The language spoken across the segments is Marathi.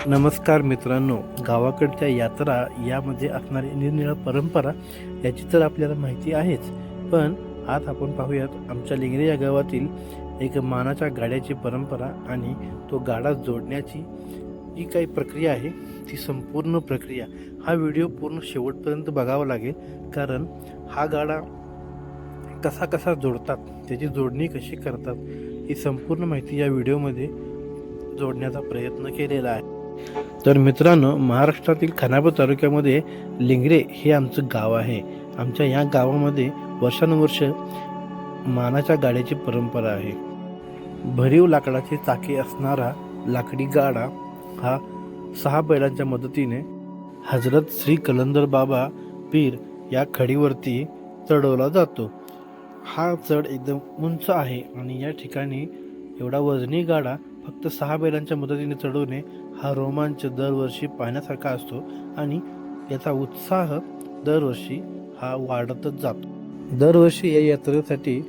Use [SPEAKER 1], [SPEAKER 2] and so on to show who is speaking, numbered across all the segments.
[SPEAKER 1] नमस्कार मित्रांनो, गावाकडच्या यात्रा यामध्ये असणारी निरनिराळ्या परंपरा याची तर आपल्याला माहिती आहेच. पण आज आपण पाहूयात आमच्या लिंगरे या गावातील एक मानाच्या गाड्याची परंपरा आणि तो गाडा जोडण्याची जी काही प्रक्रिया आहे ती संपूर्ण प्रक्रिया. हा व्हिडिओ पूर्ण शेवटपर्यंत बघावा लागेल, कारण हा गाडा कसा कसा जोडतात, त्याची जोडणी कशी करतात, ही संपूर्ण माहिती या व्हिडिओमध्ये जोडण्याचा प्रयत्न केलेला आहे. तर मित्रांनो, महाराष्ट्रातील खानापूर तालुक्यामध्ये लिंगरे हे आमचं गाव आहे. आमच्या या गावामध्ये वर्षानुवर्ष मानाच्या गाड्याची परंपरा आहे. भरीव लाकडाची चाके असणारा लाकडी गाडा हा 6 बैलांच्या मदतीने हजरत श्री कलंदर बाबा पीर या खडीवरती चढवला जातो. हा चढ एकदम उंच आहे आणि या ठिकाणी एवढा वजनी गाडा फक्त 6 बैलांच्या मदतीने चढवणे हा रोमांच दरवर्षी पाहण्यासारखा असतो आणि याचा उत्साह दरवर्षी हा वाढतच जातो. दरवर्षी या यात्रेसाठी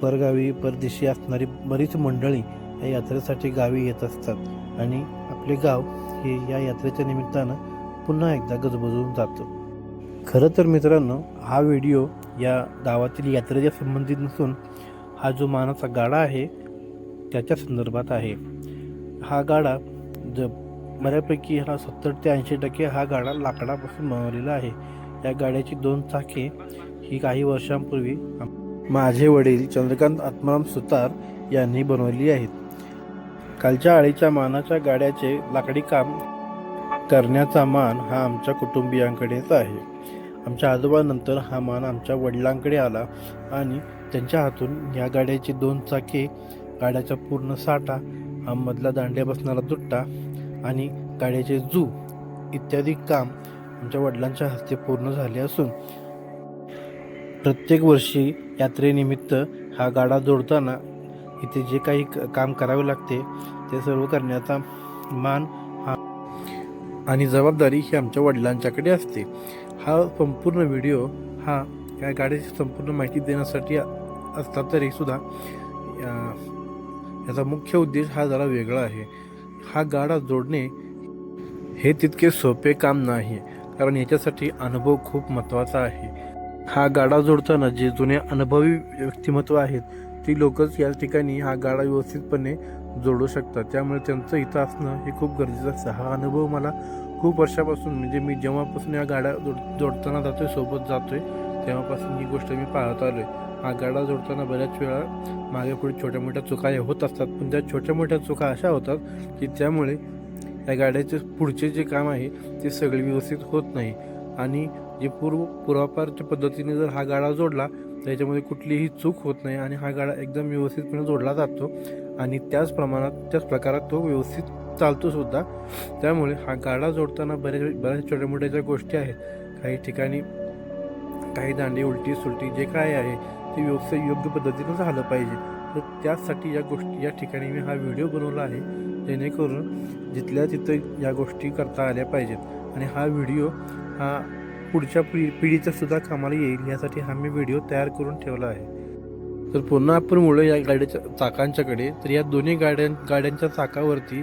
[SPEAKER 1] परगावी परदेशी असणारी बरीच मंडळी या यात्रेसाठी गावी येत असतात आणि आपले गाव हे या यात्रेच्या निमित्तानं पुन्हा एकदा गजबजून जातं. खरं तर मित्रांनो, हा व्हिडिओ या गावातील यात्रेच्या संबंधित नसून हा जो मानाचा गाडा आहे त्याच्या संदर्भात आहे. हा गाडा बऱ्यापैकी हा 70 ते 80% हा गाडा लाकडापासून बनवलेला आहे. या गाड्याची 2 चाके ही काही वर्षांपूर्वी माझे वडील चंद्रकांत आत्माराम सुतार यांनी बनवली आहेत. कालच्या आळीच्या मानाच्या गाड्याचे लाकडी काम करण्याचा मान हा आमच्या कुटुंबियांकडेच आहे. आमच्या आजोबानंतर हा मान आमच्या वडिलांकडे आला आणि त्यांच्या हातून या गाड्याची 2 चाके, गाड्याचा पूर्ण साठा, हा मधला दांड्या बसणारा दुट्टा आणि गाड्याचे जू इत्यादी काम आमच्या वडिलांच्या हस्ते पूर्ण झाले असून प्रत्येक वर्षी यात्रेनिमित्त हा गाडा जोडताना इथे जे काही काम करावे लागते ते सर्व करण्याचा मान हा आणि जबाबदारी ही आमच्या वडिलांच्याकडे असते. हा संपूर्ण व्हिडिओ हा या गाड्याची संपूर्ण माहिती देण्यासाठी असला तरी सुद्धा याचा मुख्य उद्देश हा जरा वेगळा आहे. हा गाडा जोडणे हे तितके सोपे काम नाही, कारण याच्यासाठी अनुभव खूप महत्त्वाचा आहे. हा गाडा जोडताना जे जुने अनुभवी व्यक्तिमत्व आहेत ती लोकच या ठिकाणी हा गाडा व्यवस्थितपणे जोडू शकतात. त्यामुळे त्यांचं इथं असणं हे खूप गरजेचं असतं. हा अनुभव मला खूप वर्षापासून, म्हणजे मी जेव्हापासून या गाड्या जोडताना जातोय, सोबत जातोय, तेव्हापासून ही गोष्ट मी पाहत आलोय. हा गाडा जोडताना बऱ्याच वेळा मागे पुढे छोट्या मोठ्या चुका होत असतात, पण त्या छोट्या मोठ्या चुका अशा होतात की त्यामुळे या गाड्याचे पुढचे जे काम आहे ते सगळे व्यवस्थित होत नाही. आणि जे पूर्वापारच्या पद्धतीने जर हा गाडा जोडला तर याच्यामध्ये कुठलीही चूक होत नाही आणि हा गाडा एकदम व्यवस्थितपणे जोडला जातो आणि त्याच प्रकारात तो व्यवस्थित चालतो सुद्धा. त्यामुळे हा गाडा जोडताना बऱ्याच छोट्या मोठ्या ज्या गोष्टी आहेत, काही ठिकाणी काही दांडी उलटी सुलटी जे काय आहे ते व्यवस्थित योग्य पद्धतीनं झालं पाहिजे. तर त्यासाठी या ठिकाणी मी हा व्हिडिओ बनवला आहे, जेणेकरून जिथल्या तिथं या गोष्टी करता आल्या पाहिजेत आणि हा व्हिडिओ हा पुढच्या पिढीचा सुद्धा कामाला येईल यासाठी हा मी व्हिडिओ तयार करून ठेवला आहे. तर पुन्हा आपण वळू या गाड्याच्या चाकांच्याकडे. तर या दोन्ही गाड्यांच्या चाकावरती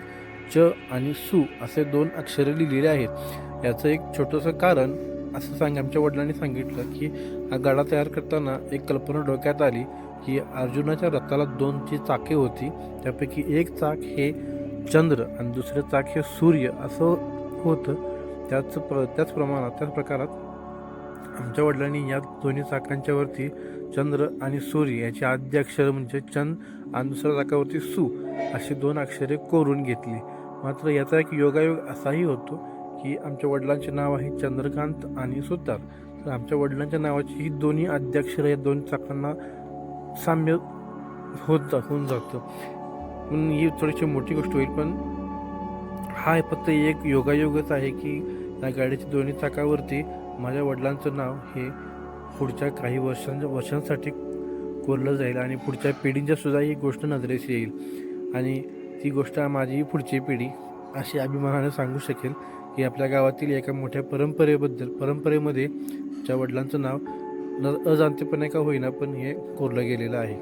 [SPEAKER 1] च आणि सु असे 2 अक्षरे लिहिलेले आहेत. याचं एक छोटंसं कारण असं आमच्या वडिलांनी सांगितलं की हा गाडा तयार करताना एक कल्पना डोक्यात आली की अर्जुनाच्या रथाला 2 चाके होती, त्यापैकी एक चाक हे चंद्र आणि दुसरे चाक हे सूर्य असं होतं. त्याच प्रकारात आमच्या वडिलांनी या दोन्ही चाकांच्या वरती चंद्र आणि सूर्य याची आद्य अक्षर म्हणजे चंद आणि दुसऱ्या चाकावरती सु अशी 2 अक्षरे कोरून घेतली. मात्र याचा एक योगायोग असाही होतो की आमच्या वडिलांचे नाव आहे चंद्रकांत आणि सुतार. तर आमच्या वडिलांच्या नावाची ही दोन्ही आद्याक्षर या 2 चाकांना साम्य होऊन जातं. म्हणून ही थोडीशी मोठी गोष्ट होईल, पण हा फक्त एक योगायोगच आहे की या गाडीच्या दोन्ही चाकावरती माझ्या वडिलांचं नाव हे पुढच्या काही वर्षांसाठी कोरलं जाईल आणि पुढच्या पिढींच्या सुद्धा ही गोष्ट नजरेस येईल आणि ती गोष्ट माझी पुढची पिढी अशी अभिमानाने सांगू शकेल की आपल्या गावातील एका मोठ्या परंपरेमध्ये ज्या वडिलांचं नाव अजाणतेपणे का होईना पण हे कोरलं गेलेलं आहे.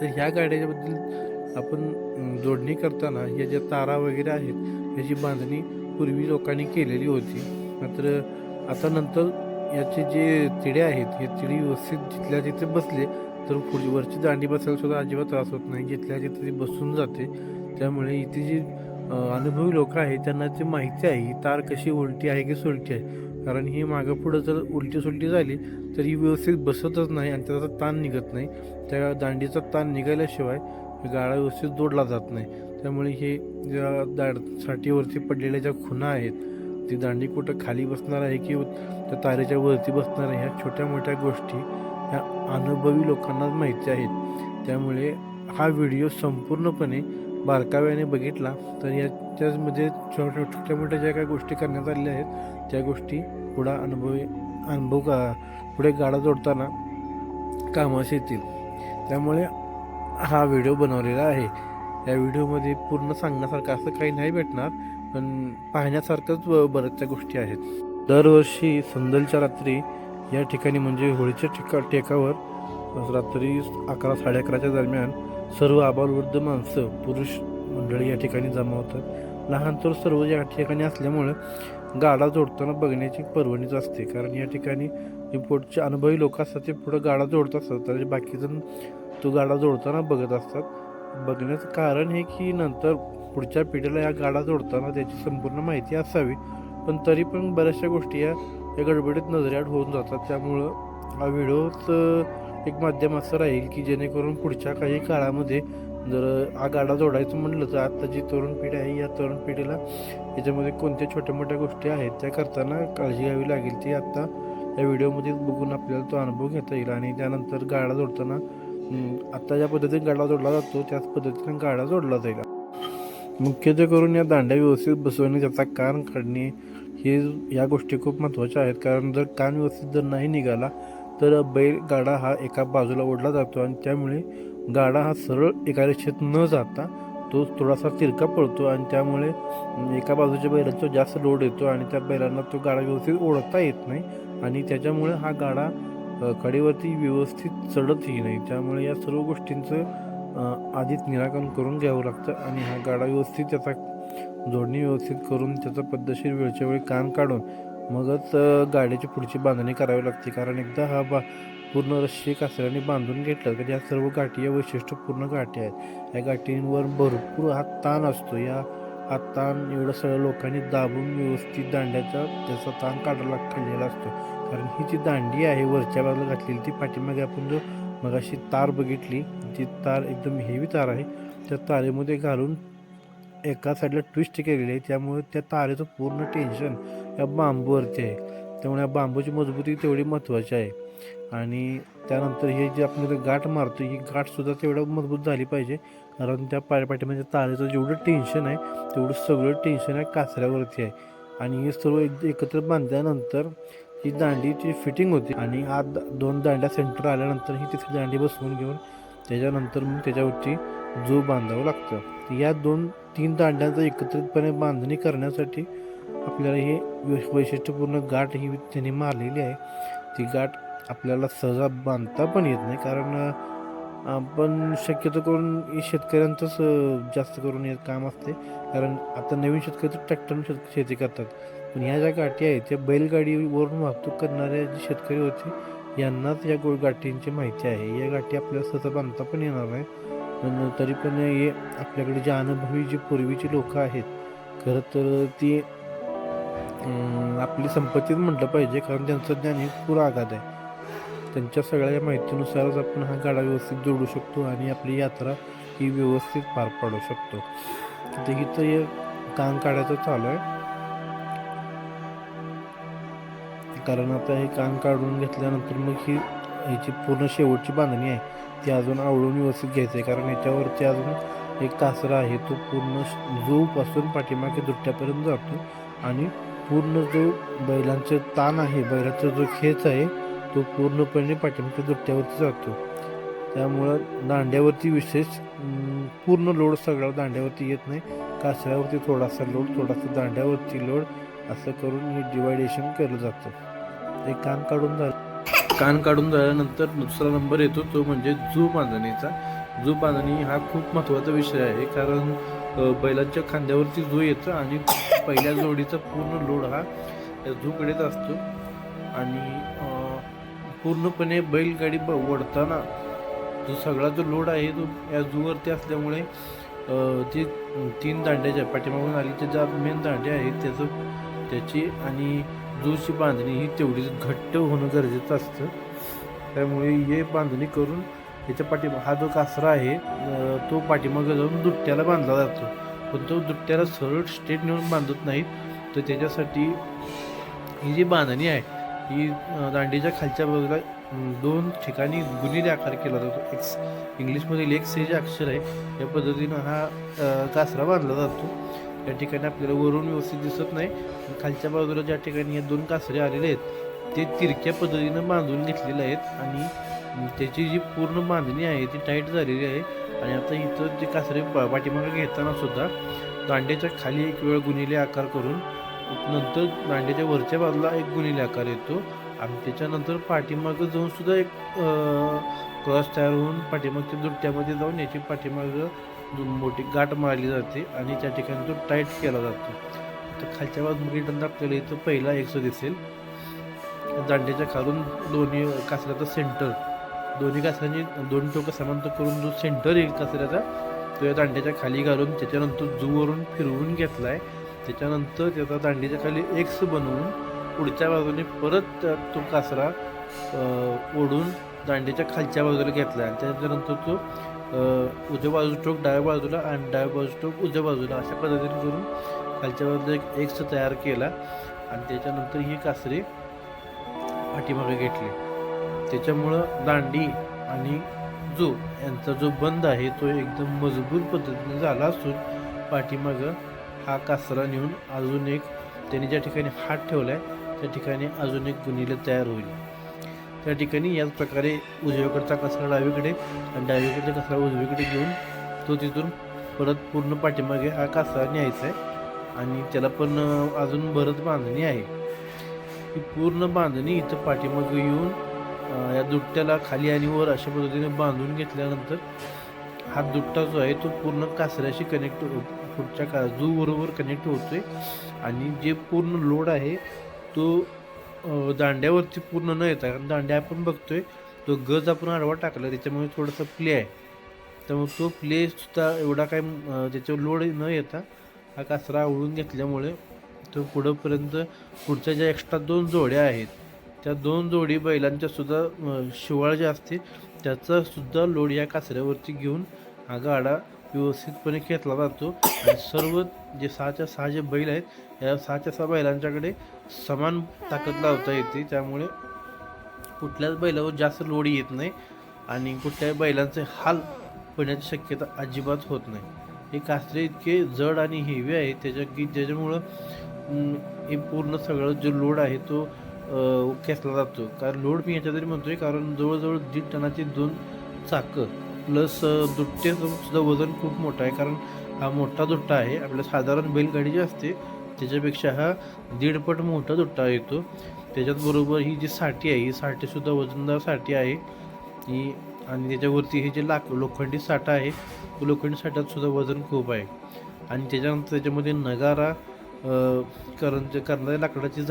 [SPEAKER 1] तर ह्या गाड्याबद्दल आपण जोडणी करताना या ज्या तारा वगैरे आहेत याची बांधणी पूर्वी लोकांनी केलेली होती. मात्र आता नंतर याचे जे तिडे आहेत हे तिडे व्यवस्थित जिथल्या तिथे बसले तर पुढची वरची दांडी बसायला सुद्धा अजिबात त्रास होत नाही. जिथल्या तिथे ती बसून जाते. त्यामुळे इथे जी अनुभवी लोक आहेत त्यांना ते माहिती आहे ही तार कशी उलटी आहे की सुलटी आहे. कारण ही मागं पुढं जर उलटी सुलटी झाली तर ही व्यवस्थित बसतच नाही आणि त्याचा ताण निघत नाही. त्या दांडीचा ताण निघाल्याशिवाय गाडा व्यवस्थित जोडला जात नाही. त्यामुळे हे ज्या साठीवरती पडलेल्या ज्या खुणा आहेत ती दांडी कुठं खाली बसणार आहे की त्या तारेच्या वरती बसणार आहे ह्या छोट्या मोठ्या गोष्टी ह्या अनुभवी लोकांनाच माहिती आहेत. त्यामुळे हा व्हिडिओ संपूर्णपणे बारकाव्याने बघितला तर याच्यामध्ये छोट्या मोठ्या ज्या काही गोष्टी करण्यात आलेल्या आहेत त्या गोष्टी पुढे गाडा जोडताना कामास येतील. त्यामुळे हा व्हिडिओ बनवलेला आहे. या व्हिडिओमध्ये पूर्ण सांगण्यासारखं असं काही नाही भेटणार, पण पाहण्यासारखंच बऱ्याचशा गोष्टी आहेत. दरवर्षी संदलच्या रात्री या ठिकाणी म्हणजे होळीच्या टेकावर रात्री 11 साडे11च्या दरम्यान सर्व आबालवृद्ध माणसं पुरुष मंडळी या ठिकाणी जमा होतात. लहान तर सर्व या ठिकाणी असल्यामुळं गाडा जोडताना बघण्याची पर्वणीच असते. कारण या ठिकाणी जे पुढचे अनुभवी लोक असतात ते पुढं गाडा जोडत असतात तर बाकीजण तो गाडा जोडताना बघत असतात. बघण्याचं कारण हे की नंतर पुढच्या पिढीला या गाडा जोडताना त्याची संपूर्ण माहिती असावी. पण तरी पण बऱ्याचशा गोष्टी या गडबडीत नजरेआड होऊन जातात. त्यामुळं हा व्हिडिओच एक माध्यम असं राहील की जेणेकरून पुढच्या काही काळामध्ये जर हा गाडा जोडायचं म्हटलं तर आता जी तरुण पिढी आहे या तरुण पिढीला याच्यामध्ये कोणत्या छोट्या मोठ्या गोष्टी आहेत त्या करताना काळजी घ्यावी लागेल. ती आता या व्हिडिओमध्ये बघून आपल्याला तो अनुभव घेता येईल आणि त्यानंतर गाडा जोडताना आता ज्या पद्धतीने गाडा जोडला जातो त्याच पद्धतीने गाडा जोडला जाईल. मुख्यत्वे करून या दांड्या व्यवस्थित बसवणे त्याचा कान काढणे हे या गोष्टी खूप महत्त्वाच्या आहेत. कारण जर कान व्यवस्थित जर नाही निघाला तर गाडा हा एका बाजूला ओढला जातो आणि त्यामुळे गाडा हा सरळ एका रेषेत न जाता तो थोडासा तिरका पडतो आणि त्यामुळे एका बाजूच्या बैलांचा जास्त लोड येतो आणि त्या बैलांना तो गाडा व्यवस्थित ओढता येत नाही आणि त्याच्यामुळे हा गाडा कडेवरती व्यवस्थित चढतही नाही. त्यामुळे या सर्व गोष्टींचं आधीच निराकरण करून घ्यावं लागतं आणि हा गाडा व्यवस्थित त्याचा जोडणी व्यवस्थित करून त्याचा पद्धतशीर वेळच्या वेळी कान काढून मगच गाडीची पुढची बांधणी करावी लागते. कारण एकदा हा पूर्ण रस्सी कासऱ्याने बांधून घेतलं तर या सर्व गाठी या वैशिष्ट्यपूर्ण गाठी आहेत. या गाठींवर भरपूर हा ताण असतो. हा ताण एवढं सगळ्या लोकांनी दाबून व्यवस्थित त्याचा ताण काढलेला असतो. कारण ही जी दांडी आहे वरच्या बाजूला घातलेली ती पाठीमागे आपण जो मगाशी तार बघितली ती तार एकदम हेवी तार आहे. त्या तारेमध्ये घालून एका साईडला ट्विस्ट केलेली आहे. त्यामुळे त्या तारेचं पूर्ण टेन्शन या बांबूवरती आहे. त्यामुळे या बांबूची मजबूती तेवढी महत्त्वाची आहे. आणि त्यानंतर हे जे आपण गाठ मारतो ही गाठसुद्धा तेवढं मजबूत झाली पाहिजे. कारण त्या पाठीमध्ये तारेचं जेवढं टेन्शन आहे तेवढं सगळं टेन्शन आहे कासऱ्यावरती आहे. आणि हे सर्व एकत्र बांधल्यानंतर ही दांडीची फिटिंग होती आणि आत 2 दांड्या सेंटर आल्यानंतर ही तिसरी दांडी बसवून घेऊन त्याच्यानंतर मग त्याच्यावरती जो बांधावं लागतं. या 2-3 दांड्यांचा एकत्रितपणे बांधणी करण्यासाठी आपल्याला हे वैशिष्ट्यपूर्ण गाठ ही त्यांनी मारलेली आहे. ती गाठ आपल्याला सहजा बांधता पण येत नाही. कारण आपण शक्यतो करून शेतकऱ्यांचंच जास्त करून हे काम असते. कारण आता नवीन शेतकरी तर ट्रॅक्टरनं शेती करतात. पण ह्या ज्या गाठी आहेत त्या बैलगाडीवरून वाहतूक करणारे जे शेतकरी होते यांनाच या गाठींची माहिती आहे. या गाठी आपल्याला सहजा बांधता पण येणार नाही. पण तरी पण हे आपल्याकडे जे अनुभवी जी पूर्वीची लोकं आहेत खरं तर ती आपली संपत्तीच म्हटलं पाहिजे. कारण त्यांचं ज्ञान हे पुरं आगाध आहे. त्यांच्या सगळ्या माहितीनुसारच आपण हा गाडा व्यवस्थित जोडू शकतो आणि आपली यात्रा ही व्यवस्थित पार पाडू शकतो. तर इथं हे कान काढायचं चालू आहे. कारण आता हे कान काढून घेतल्यानंतर मग ह्याची पूर्ण शेवटची बांधणी आहे ती अजून आवळून व्यवस्थित घ्यायचं आहे. कारण याच्यावरती अजून एक कासरा आहे तो पूर्ण जोपासून पाठीमागे दुट्ट्यापर्यंत जातो आणि पूर्ण जो बैलांचं ताण आहे बैलाचा जो खेच आहे तो पूर्णपणे पाठीमागे दुट्ट्यावरती जातो. त्यामुळं दांड्यावरती विशेष पूर्ण लोड सगळा दांड्यावरती येत नाही. कासऱ्यावरती थोडासा लोड थोडासा दांड्यावरती लोड असं करून हे डिवायडेशन केलं जातं. हे कान काढून झाल्यानंतर दुसरा नंबर येतो तो म्हणजे जू बांधणीचा. जू बांधणी हा खूप महत्त्वाचा विषय आहे, कारण बैलांच्या खांद्यावरती जू येतं आणि पहिल्या जोडीचा पूर्ण लोड हा त्या जूकडेच असतो. आणि पूर्णपणे बैलगाडी ओढताना जो सगळा जो लोड आहे तो या जूवरती असल्यामुळे ती 3 दांड्याच्या पाठीमागून आली त्या ज्या मेन दांड्या आहेत त्याची आणि जूची बांधणी ही तेवढीच घट्ट होणं गरजेचं असतं. त्यामुळे हे बांधणी करून याच्या हा जो कासरा आहे तो पाठीमागं जाऊन दुट्ट्याला बांधला जातो. पण तो दुट्ट्याला सरळ स्ट्रेट नेऊन बांधत नाहीत, तर त्याच्यासाठी ही जी बांधणी आहे ही दांडीच्या खालच्या बाजूला 2 ठिकाणी गुणिले आकार केला जातो. इंग्लिशमधील एक्स हे जे अक्षर आहे या पद्धतीनं हा कासरा बांधला जातो. या ठिकाणी आपल्याला वरून व्यवस्थित दिसत नाही, खालच्या बाजूला ज्या ठिकाणी या 2 कासरे आलेले आहेत ते तिरक्या पद्धतीनं बांधून घेतलेले आहेत आणि त्याची जी पूर्ण बांधणी आहे ती टाईट झालेली आहे. आणि आता इथं जे कासरे पाठीमागे घेताना सुद्धा दांड्याच्या खाली एक वेळ गुणिले आकार करून नंतर दांड्याच्या वरच्या बाजूला एक गुणिले आकार येतो आणि त्याच्यानंतर पाठीमागं जाऊन सुद्धा एक क्रॉस तयार होऊन पाठीमागच्या दुट्ट्यामध्ये जाऊन याची पाठीमागं मोठी गाठ मारली जाते आणि त्या ठिकाणी तो टाईट केला जातो. तर खालच्या बाजूला आपल्याला इथं पहिला एक्स दिसेल. दांड्याच्या खालून दोन्ही कासऱ्याचा सेंटर, दोन्ही कासऱ्यांची 2 टोकं समांतर करून जो सेंटर येईल कासऱ्याचा तो या दांड्याच्या खाली घालून त्याच्यानंतर जूवरून फिरवून घेतला आहे. त्याच्यानंतर त्याचा दांडीच्या खाली एक्स बनवून पुढच्या बाजूने परत तो कासरा ओढून दांडीच्या खालच्या बाजूला घेतला आणि त्याच्यानंतर तो उजव्या बाजूचा टोक डाव्या बाजूला आणि डाव्या बाजूचा टोक उजव्या बाजूला अशा पद्धतीने करून खालच्या बाजूला एक एक्स तयार केला आणि त्याच्यानंतर ही कासरे पाठीमागे घेतली. त्याच्यामुळं दांडी आणि जो यांचा जो बंद आहे तो एकदम मजबूत पद्धतीने झाला असून पाठीमागं हा कासरा नेऊन अजून एक त्यांनी ज्या ठिकाणी हात ठेवला आहे त्या ठिकाणी अजून एक गुणिले तयार होईल. त्या ठिकाणी याच प्रकारे उजवीकडचा कचरा डावीकडे आणि डावीकडचा कचरा उजवीकडे घेऊन तो तिथून परत पूर्ण पाठीमागे हा कासरा न्यायचा आहे आणि त्याला पण अजून बरंच बांधणी आहे. ही पूर्ण बांधणी इथं पाठीमागे येऊन या दुट्ट्याला खाली आणि वर अशा पद्धतीने बांधून घेतल्यानंतर हा दुट्टा जो आहे तो पूर्ण कासऱ्याशी कनेक्ट पुढच्या जूबरोबर कनेक्ट होतोय आणि जे पूर्ण लोड आहे तो दांड्यावरती पूर्ण न येता, कारण दांड्या आपण बघतोय तो गज आपण आडवा टाकला त्याच्यामुळे थोडासा प्ले आहे, त्यामुळे तो प्ले सुद्धा एवढा काय त्याच्यावर लोड न येता हा कासरा आवळून घेतल्यामुळे तो पुढंपर्यंत पुढच्या ज्या एक्स्ट्रा 2 जोड्या आहेत त्या 2 जोडी बैलांच्या सुद्धा शिवाळ जे असते त्याचा सुद्धा लोड या कासऱ्यावरती घेऊन हा गाडा व्यवस्थितपणे घेतला जातो आणि सर्व जे 6च्या 6 जे बैल आहेत या 6च्या 6 बैलांच्याकडे समान ताकद लावता येते. त्यामुळे कुठल्याच बैलावर जास्त लोड येत नाही आणि कुठल्याही बैलांचे हाल होण्याची शक्यता अजिबात होत नाही. हे कासरे इतके जड आणि हेवी आहे ज्याच्यामुळं हे पूर्ण सगळं जो लोड आहे तो खेचला जातो. कारण लोड मी याच्या तरी म्हणतोय कारण जवळजवळ 1.5 टनाची 2 चाकं प्लस दुट्ट्याचं सुद्धा वजन खूप मोठं आहे, कारण हा मोठा दुट्टा आहे. आपल्या साधारण बैलगाडी जी असते त्याच्यापेक्षा हा 1.5 पट मोठा दुट्टा येतो. त्याच्याचबरोबर ही जी साठी आहे ही साठीसुद्धा वजनदार साठी आहे ही आणि त्याच्यावरती हे जे लोखंडी साठा आहे तो लोखंडी साठ्यात सुद्धा वजन खूप आहे आणि त्याच्यानंतर त्याच्यामध्ये नगारा करणाऱ्या लाकडाची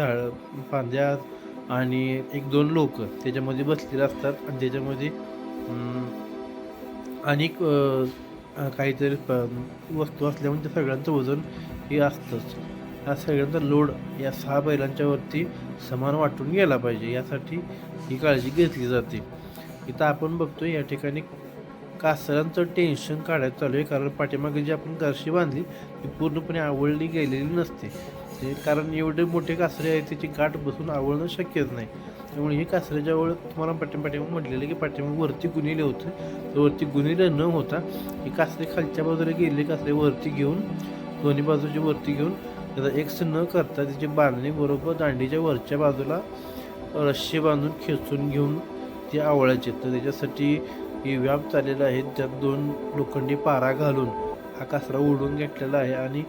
[SPEAKER 1] फांद्या आणि 1-2 लोक त्याच्यामध्ये बसलेले असतात आणि त्याच्यामध्ये अनेक काहीतरी वस्तू असल्यामुळे त्या सगळ्यांचं वजन हे असतंच. हा सगळ्यांचा लोड या 6 बैलांच्यावरती समान वाटून गेला पाहिजे यासाठी ही काळजी घेतली जाते. इथं आपण बघतोय या ठिकाणी कासऱ्यांचं टेन्शन काढायचं चालू आहे, कारण पाठीमागे जी आपण गारशी बांधली ती पूर्णपणे आवळली गेलेली नसते. ते कारण एवढे मोठे कासरे आहेत त्याची गाठ बसून आवळणं शक्यच नाही. त्यामुळे हे कासऱ्याच्या वेळ तुम्हाला पाठीमागे म्हटलेलं की पाठीमागे वरती गुणिले होतं, तर वरती गुणिले न होता ही कासरे खालच्या बाजूला गेले कासरे वरती घेऊन दोन्ही बाजूची वरती घेऊन त्याचा एक्स न करता त्याची बांधणी बरोबर दांडीच्या वरच्या बाजूला रस्सी बांधून खेचून घेऊन ते आवळायचे. तर त्याच्यासाठी ही व्याप चाललेला आहे, त्यात 2 लोखंडी पारा घालून हा कासरा ओढून घेतलेला आहे आणि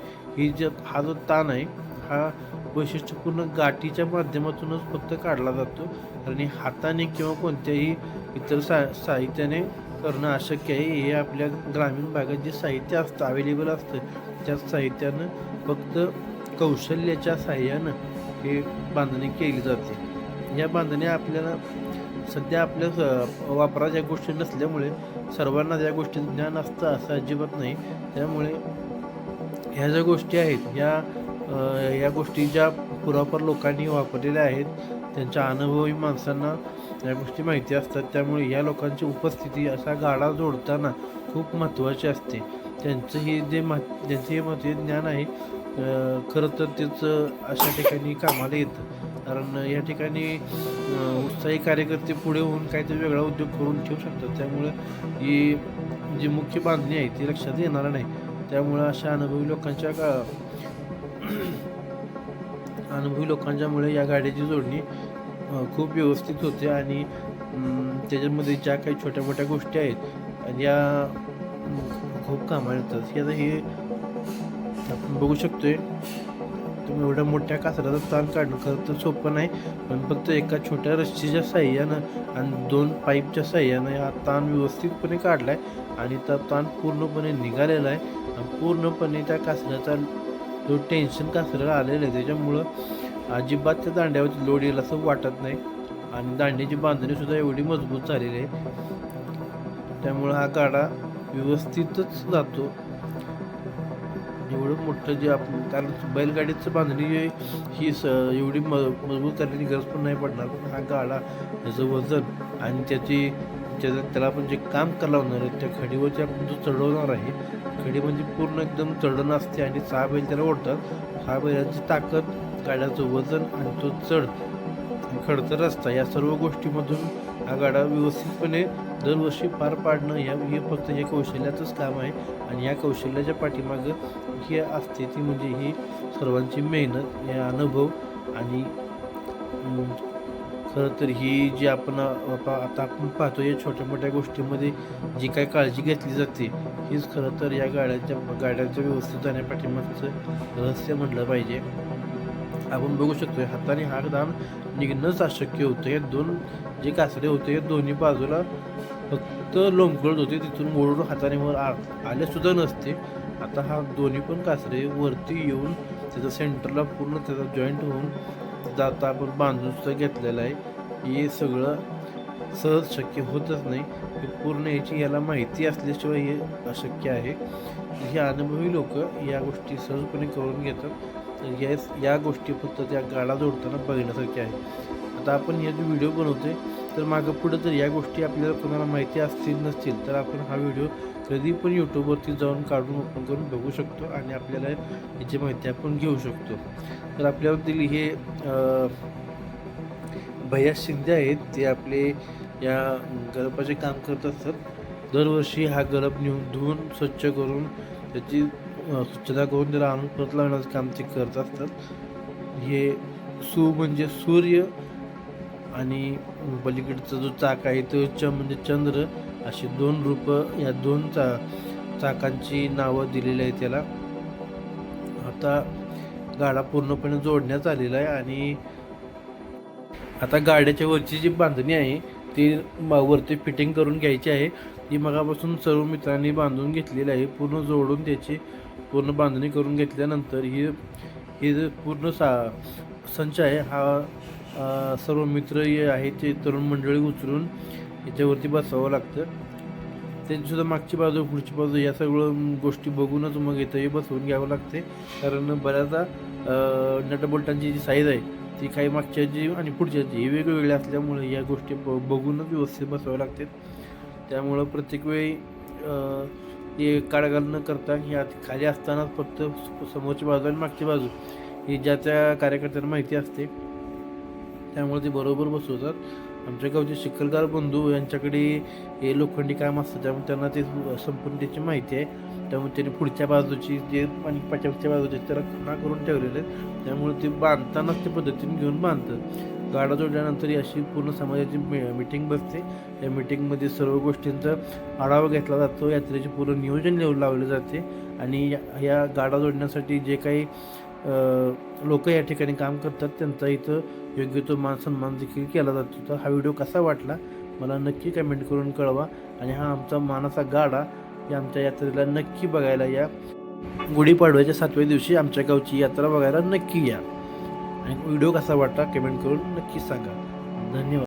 [SPEAKER 1] हा जो ताण आहे हा वैशिष्ट्यपूर्ण गाठीच्या माध्यमातूनच फक्त काढला जातो, आणि हाताने किंवा कोणत्याही इतर साहित्याने करणं अशक्य आहे. हे आपल्या ग्रामीण भागात जे साहित्य असतं अवेलेबल असतं त्या साहित्यानं फक्त कौशल्याच्या साहाय्यानं हे बांधणी केली जाते. या बांधण्या आपल्याला सध्या आपल्या वापरात या गोष्टी नसल्यामुळे सर्वांना या गोष्टीचं ज्ञान असतं असं अजिबात नाही. त्यामुळे ह्या ज्या गोष्टी आहेत या गोष्टी ज्या पुरापार लोकांनी वापरलेल्या आहेत त्यांच्या अनुभवी माणसांना या गोष्टी माहिती असतात. त्यामुळे या लोकांची उपस्थिती असा गाडा जोडताना खूप महत्त्वाची असते. त्यांचं हे महत्त्वाचे ज्ञान आहे खरं तर त्याचं अशा ठिकाणी कामाला येतं. कारण या ठिकाणी उत्साही कार्यकर्ते पुढे होऊन काहीतरी वेगळा उद्योग करून ठेवू शकतात. त्यामुळे ही जी मुख्य बांधणी आहे ती लक्षात येणार नाही. त्यामुळं अशा अनुभवी लोकांच्यामुळे या गाड्याची जोडणी खूप व्यवस्थित होते आणि त्याच्यामध्ये ज्या काही छोट्या मोठ्या गोष्टी आहेत या खूप कामाला येतात. हे आपण बघू शकतोय. तुम्ही एवढ्या मोठ्या कासराचा ताण काढणं खरं तर सोपं नाही, पण फक्त एका छोट्या रस्सीच्या साह्यानं आणि 2 पाईपच्या साह्यानं हा ताण व्यवस्थितपणे काढला आहे आणि त्या ताण पूर्णपणे निघालेला आहे आणि पूर्णपणे त्या कासऱ्याचा जो टेन्शन कासऱ्याला आलेलं आहे त्याच्यामुळं अजिबात त्या दांड्यावरती लोड येईल असं वाटत नाही आणि दांड्याची बांधणीसुद्धा एवढी मजबूत झालेली आहे. त्यामुळं हा गाडा व्यवस्थितच जातो. एवढं मोठं जे आपण कारण बैलगाडीचं बांधणी ही एवढी मजबूत करण्याची गरज पण नाही पडणार. पण हा गाडा त्याचं वजन आणि त्याला आपण जे काम लावणार आहे त्या खडीवरती आपण जो चढवणार आहे खडी म्हणजे पूर्ण एकदम चढण असते आणि 6 बैल त्याला ओढतात. 6 बैलांची ताकद, गाड्याचं वजन आणि तो चढ, खडतर रस्ता या सर्व गोष्टीमधून हा गाडा व्यवस्थितपणे दरवर्षी पार पाडणं हे फक्त हे कौशल्याचंच काम आहे. आणि या कौशल्याच्या पाठीमागं ही असते ती म्हणजे ही सर्वांची मेहनत, हे अनुभव आणि खरं तर ही जी आता आपण पाहतो या छोट्या मोठ्या गोष्टींमध्ये जी काय काळजी घेतली जाते हीच खरं तर या गाड्यांच्या व्यवस्थित जाण्यापाठीमागचं रहस्य म्हटलं पाहिजे. आपण बघू शकतो हाताने हाक दाम निघणंच अशक्य होतं. हे 2 जे कासरे होते हे दोन्ही बाजूला फक्त लोंबकळत होते, तिथून ओढून हाताने वर आलेसुद्धा नसते. आता हा दोन्ही पण कासरे वरती येऊन त्याचा सेंटरला पूर्ण त्याचा जॉईंट होऊन जाता आपण बांधून सुद्धा घेतलेलं आहे. हे सगळं सहज शक्य होतच नाही. हे पूर्ण याला माहिती असल्याशिवाय हे अशक्य आहे. हे अनुभवी लोक या गोष्टी सहजपणे करून घेतात. तर या गोष्टी फक्त त्या गाडा जोडताना बघण्यासारख्या आहे. आता आपण हे जो व्हिडिओ बनवतोय तर मागं पुढं जर या गोष्टी आपल्याला कोणाला माहिती असतील नसतील तर आपण हा व्हिडिओ कधी पण यूट्यूबवरती जाऊन काढून ओपन करून बघू शकतो आणि आपल्याला याची माहिती आपण घेऊ शकतो. तर आपल्यावरील हे भैया शिंदे आहेत, ते आपले या गळपाचे काम करत असतात. दरवर्षी हा गळप धुवून स्वच्छ करून त्याची स्वच्छता करून त्याला आणून परत लावण्याचं काम ते करत असतात. हे म्हणजे सूर्य आणि पलीकडचा जो चाक आहे तो म्हणजे चंद्र अशी 2 रूपं या 2 चाकांची नावं दिलेली आहे त्याला. आता गाडा पूर्णपणे जोडण्यात आलेला आहे आणि आता गाड्याच्या वरची जी बांधणी आहे ती वरती फिटिंग करून घ्यायची आहे. ती मगापासून सर्व मित्रांनी बांधून घेतलेली आहे. पूर्ण जोडून त्याची पूर्ण बांधणी करून घेतल्यानंतर ही पूर्ण संच आहे हा सर्व मित्र आहे ते तरुण मंडळी उचलून याच्यावरती बसावं लागतं. त्यांचीसुद्धा मागची बाजू पुढची बाजू या सगळं गोष्टी बघूनच मग इथंही बसवून घ्यावं लागते. कारण बऱ्याचदा नटबोल्टांची जी साईज आहे ती काही मागच्याची आणि पुढच्याची वेगवेगळ्या असल्यामुळे या गोष्टी बघूनच व्यवस्थित बसावं लागते. त्यामुळं प्रत्येक वेळी हे काढघाल न करता ह्या खाली असतानाच फक्त समोरची बाजू आणि मागची बाजू ही ज्या त्या कार्यकर्त्यांना माहिती असते त्यामुळे ते बरोबर बसवतात. आमच्या गावचे चिखलगार बंधू यांच्याकडे हे लोखंडी काम असतं त्यामुळे त्यांना ते संपूर्ण त्याची माहिती आहे. त्यामुळे त्यांनी पुढच्या बाजूची जे आणि पाठीमागच्या बाजूची त्याला खुणा करून ठेवलेले आहेत. त्यामुळे ते बांधतानाच ते पद्धतीने घेऊन बांधतात. गाडा जोडल्यानंतर अशी पूर्ण समाजाची मीटिंग बसते. या मीटिंगमध्ये सर्व गोष्टींचा आढावा घेतला जातो. यात्रेचे पूर्ण नियोजन लावले जाते आणि या गाडा जोडण्यासाठी जे काही लोक या ठिकाणी काम करतात त्यांचा इथं योग्य तो मान सन्मान देखील केला जातो. तर हा व्हिडिओ कसा वाटला मला नक्की कमेंट करून कळवा. आणि हा आमचा मानाचा गाडा या आमच्या यात्रेला नक्की बघायला या. गुढीपाडव्याच्या 7व्या दिवशी आमच्या गावची यात्रा बघायला नक्की या. आणि व्हिडिओ कसा वाटला कमेंट करून नक्की सांगा. धन्यवाद.